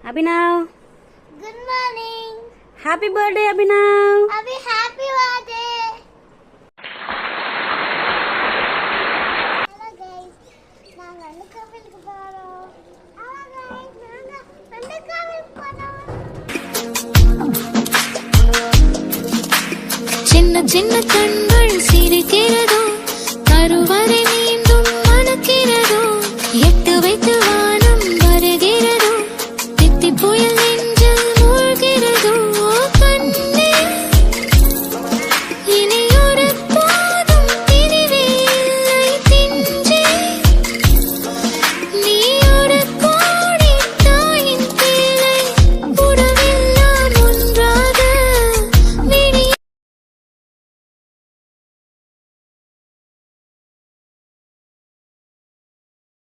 Abhinav, good morning. Happy birthday Abhinav. Happy birthday. Hello guys, நாங்க அந்த கோவிலுக்கு போறோம். ஹலோ गाइस, நாங்க அந்த கோவிலுக்கு போறோம். சின்ன சின்ன கண்கள் சிரிக்கிறதோ கருவறை நீ